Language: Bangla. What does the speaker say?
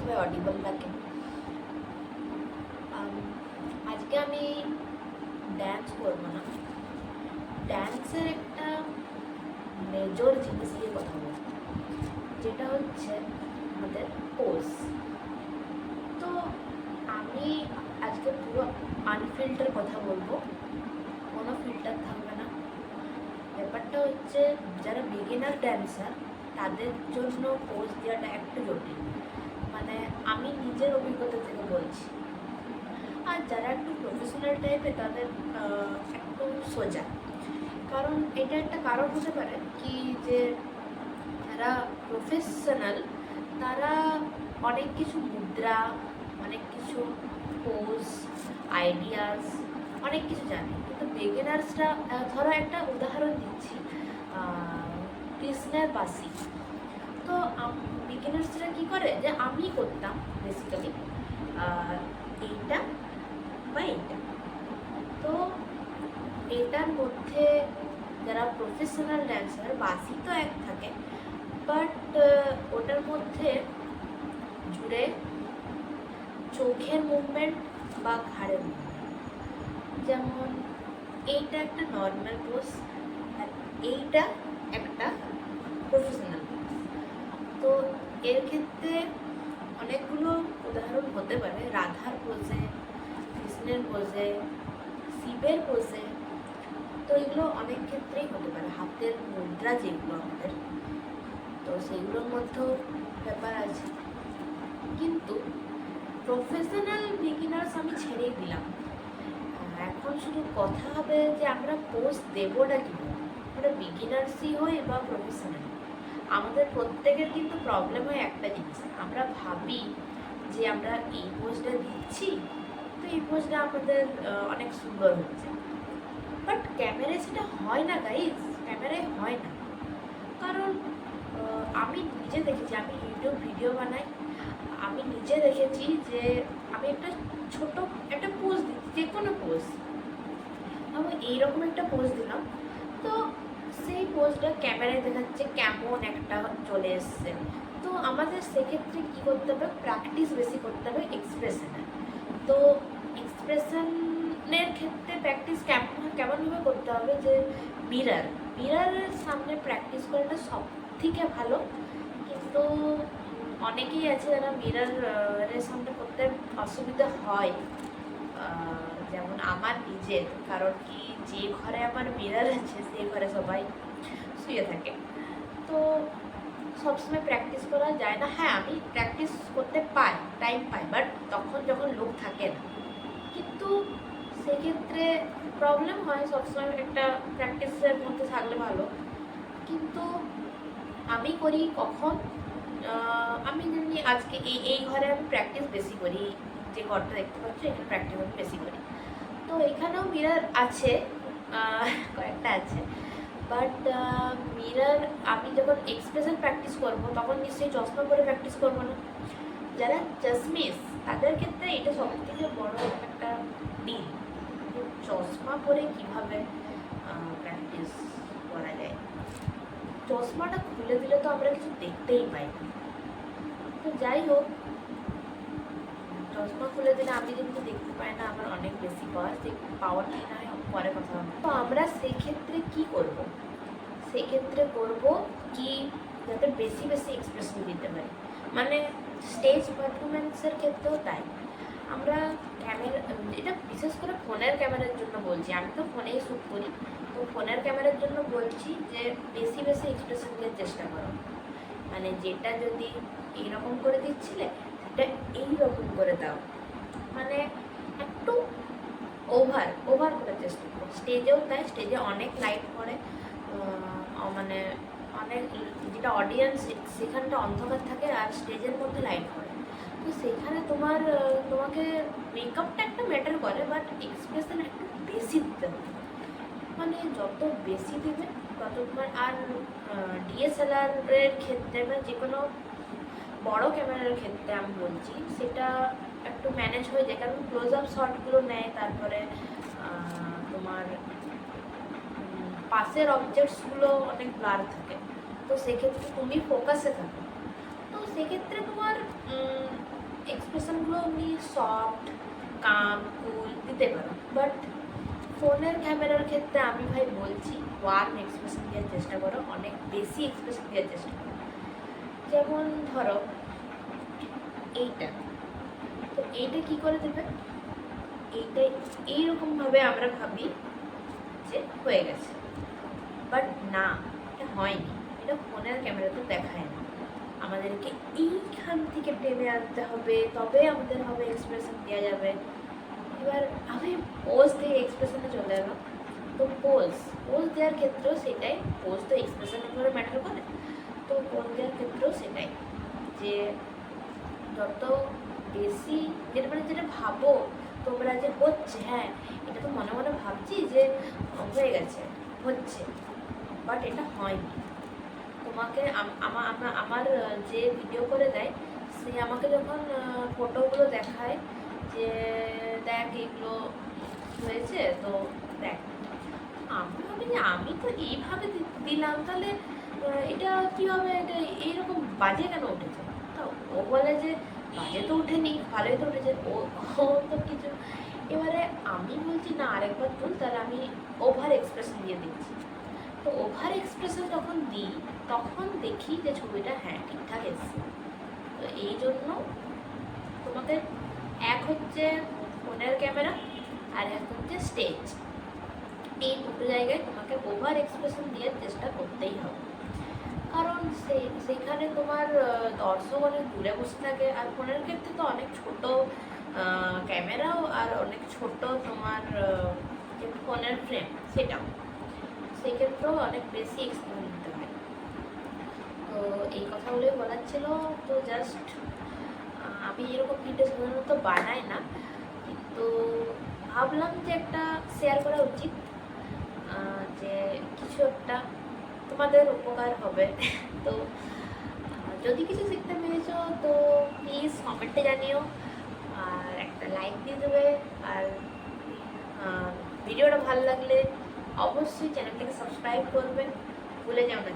সবাই অডিবল থাকে। আজকে আমি ড্যান্স করবো না, ড্যান্সের একটা মেজর জিনিস নিয়ে কথা বলবো, যেটা হচ্ছে আমাদের পোজ। তো আমি আজকে পুরো আনফিল্টার কথা বলবো, কোনো ফিল্টার থাকবে না। ব্যাপারটা হচ্ছে যারা বিগিনার ড্যান্সার তাদের জন্য পোজ দেওয়াটা একটু জটিল, মানে আমি নিজের অভিজ্ঞতা থেকে বলছি। আর যারা একটু প্রফেশনাল টাইপের তাদের একটু সোজা, কারণ এটা একটা কারণ হতে পারে কি যে যারা প্রফেশনাল তারা অনেক কিছু মুদ্রা, অনেক কিছু পোজ, আইডিয়াস, অনেক কিছু জানে, কিন্তু বিগিনার্সরা, ধরো একটা উদাহরণ দিচ্ছি, কৃষ্ণের বাসি। তো বিগিনার্সরা কী করে, যে আমি করতাম বেসিক্যালি এইটা বা এইটা। তো এটার মধ্যে যারা প্রফেশনাল ড্যান্সার, বাসি তো এক থাকে, বাট ওটার মধ্যে জুড়ে চোখের মুভমেন্ট বা ঘাড়ের মুভমেন্ট, যেমন এইটা একটা নর্মাল পোজ আর এইটা একটা প্রফেশনাল পোজ। তো এর ক্ষেত্রে অনেকগুলো উদাহরণ হতে পারে, রাধার পোজে, কৃষ্ণের পোজে, শিবের পোজে। তো এগুলো অনেক ক্ষেত্রেই হতে পারে, হাতের মুদ্রা যেগুলো আমাদের, তো সেগুলোর মধ্যেও ব্যাপার আছে। কিন্তু প্রফেশনাল বিগিনার্স আমি ছেড়েই দিলাম। এখন শুধু কথা হবে যে আমরা পোজ দেবোটা কীভাবে, আমরা বিগিনার্সই হই বা প্রফেশনাল। আমাদের প্রত্যেকের কিন্তু প্রবলেম হয় একটা জিনিস, আমরা ভাবি যে আমরা এই পোজটা দিচ্ছি, তো এই পোজটা আমাদের অনেক সুন্দর হচ্ছে, বাট ক্যামেরায় সেটা হয় না গাইজ, ক্যামেরায় হয় না। কারণ আমি নিজে দেখেছি, আমি ইউটিউব ভিডিও বানাই, আমি নিজে দেখেছি যে আমি একটা ছোট একটা পোজ দিচ্ছি, যে কোনো পোজ, আমি এইরকম একটা পোজ দিলাম, তো সেই পোজটা ক্যামেরায় দেখাচ্ছে কেমন একটা চলে এসছে। তো আমাদের সেক্ষেত্রে কী করতে হবে, প্র্যাকটিস বেশি করতে হবে এক্সপ্রেশনে। তো এক্সপ্রেশনের ক্ষেত্রে প্র্যাকটিস কেমনভাবে করতে হবে, যে মিরারের সামনে প্র্যাকটিস করাটা সব থেকে ভালো। কিন্তু অনেকেই আছে যারা মিরারের সামনে করতে অসুবিধা হয়, যেমন আমার নিজের, কারণ কি যে ঘরে আমার মিরার আছে সেই ঘরে সবাই শুয়ে থাকে, তো সবসময় প্র্যাকটিস করা যায় না। হ্যাঁ, আমি প্র্যাকটিস করতে পাই, টাইম পাই, বাট তখন যখন লোক থাকে না, কিন্তু সেক্ষেত্রে প্রবলেম হয়। সবসময় একটা প্র্যাকটিসের মধ্যে থাকলে ভালো, কিন্তু আমি করি কখন, আমি যেমনি আজকে এই ঘরে আমি প্র্যাকটিস বেশি করি, যে ঘরটা দেখতে পাচ্ছ এখানে প্র্যাকটিস আমি বেশি করি। তো এখানেও মিরার আছে, কয়েকটা আছে, বাট মিরার আমি যখন এক্সপ্রেশন প্র্যাকটিস করবো তখন নিশ্চয়ই চশমা পরে প্র্যাকটিস করবো না। যারা চশমিস তাদের ক্ষেত্রে এটা সব থেকে বড় একটা দিন, চশমা পরে কীভাবে প্র্যাকটিস করা যায়। চশমাটা খুলে দিলে তো আমরা কিছু দেখতেই পাই না। তো যাই হোক, চশমা খুলে দিলে আমি যেহেতু দেখতে পাই না, আমার অনেক বেশি পাওয়ার, সেই পাওয়ারটা না হয় পরে কথা হবে। তো আমরা সেক্ষেত্রে কী করব, সেক্ষেত্রে করব কি, যাতে বেশি বেশি এক্সপ্রেশন দিতে পারি, মানে স্টেজ পারফরমেন্সের ক্ষেত্রেও তাই। আমরা ক্যামেরা, এটা বিশেষ করে ফোনের ক্যামেরার জন্য বলছি, আমি তো ফোনেই শ্যুট করি, তো ফোনের ক্যামেরার জন্য বলছি যে বেশি বেশি এক্সপ্রেশন দেওয়ার চেষ্টা করো। মানে যেটা যদি এইরকম করে দিচ্ছিলে সেটা এইরকম করে দাও, মানে একটু ওভার করার চেষ্টা করো। স্টেজেও তাই, স্টেজে অনেক লাইট পড়ে, মানে অনেক, যেটা অডিয়েন্স সেখানটা অন্ধকার থাকে আর স্টেজের মধ্যে লাইট পড়ে, তো সেখানে তোমাকে মেকআপটা একটা ম্যাটার করে, বাট এক্সপ্রেশন একটু বেশি দিতে হবে। মানে যত বেশি দেবে তত তোমার, আর ডিএসএলআরের ক্ষেত্রে বা যে কোনো বড়ো ক্যামেরার ক্ষেত্রে আমি বলছি, সেটা একটু ম্যানেজ হয়ে যায়, কারণ ক্লোজ আপ শটগুলো নেয়, তারপরে তোমার পাশের অবজেক্টসগুলো অনেক ব্লার থাকে, তো সেক্ষেত্রে তুমি ফোকাসে থাকো। তো সেক্ষেত্রে তোমার এক্সপ্রেশনগুলো এমনি সফট কাম কুল দিতে পারো, বাট ফোনের ক্যামেরার ক্ষেত্রে আমি ভাই বলছি ওয়ার্ম এক্সপ্রেশন দেওয়ার চেষ্টা করো, অনেক বেশি এক্সপ্রেশন দেওয়ার চেষ্টা করো। যেমন ধরো এইটা, তো এইটা কি করে দেবে, এইটাই এইরকমভাবে আমরা ভাবি যে হয়ে গেছে, বাট না, এটা হয়নি। এটা ফোনের ক্যামেরাতে দেখায় না, আমাদেরকে এইখান থেকে টেনে আনতে হবে, তবে আমাদের হবে এক্সপ্রেশন দেওয়া যাবে। এবার আমি পোজ দিয়ে এক্সপ্রেশনে চলে এলাম। তো পোজ দেওয়ার ক্ষেত্রেও সেটাই, পোজ তো এক্সপ্রেশনের উপরে ম্যাটার করে। তো পোজ দেওয়ার ক্ষেত্রেও সেটাই, যে যত বেশি যেটা মানে যেটা ভাবো তোমরা যে হচ্ছে, হ্যাঁ এটা তো মনে মনে ভাবছি যে হয়ে গেছে, হচ্ছে, বাট এটা হয়নি। তোমাকে আমার যে ভিডিও করে দেয় সে আমাকে যখন ফটোগুলো দেখায় যে দেখ এগুলো হয়েছে, তো দেখ, আমি ভাবি যে আমি তো এইভাবে দিলাম, তাহলে এটা কী হবে, এটা এইরকম বাজে কেন উঠেছে। তা ও বলে যে বাজে তো উঠেনি, ভালোই তো উঠেছে, ও তো কিছু। এবারে আমি বলছি না আরেকবার তুল, তাহলে আমি ওভার এক্সপ্রেশন দিয়ে দিচ্ছি। তো ওভার এক্সপ্রেশন যখন দিই তখন দেখি যে ছবিটা হ্যাঁ ঠিকঠাক এসছে। তো এই জন্য তোমাকে এক হচ্ছে ফোনের ক্যামেরা আর এক হচ্ছে স্টেজ, এই দুটো জায়গায় তোমাকে ওভার এক্সপ্রেশন দেওয়ার চেষ্টা করতেই হবে। কারণ সেইখানে তোমার দর্শক অনেক দূরে বসে থাকে, আর ফোনের ক্ষেত্রে তো অনেক ছোট ক্যামেরাও, আর অনেক ছোট তোমার যে ফোনের ফ্রেম সেটাও, সেক্ষেত্রেও অনেক বেশি এক্সপ্রেশন দিতে হয়। তো এই কথাগুলোই বলার ছিল। তো জাস্ট আমি এরকম ভিডিও সাধারণত বানাই না, কিন্তু ভাবলাম যে একটা শেয়ার করা উচিত, যে কিছু একটা তোমাদের উপকার হবে। তো যদি কিছু শিখতে পেরেছো তো প্লিজ কমেন্টে জানিও, আর একটা লাইক দিয়ে দেবে, আর ভিডিওটা ভালো লাগলে অবশ্যই চ্যানেলটাকে সাবস্ক্রাইব করবে, ভুলে যাও না।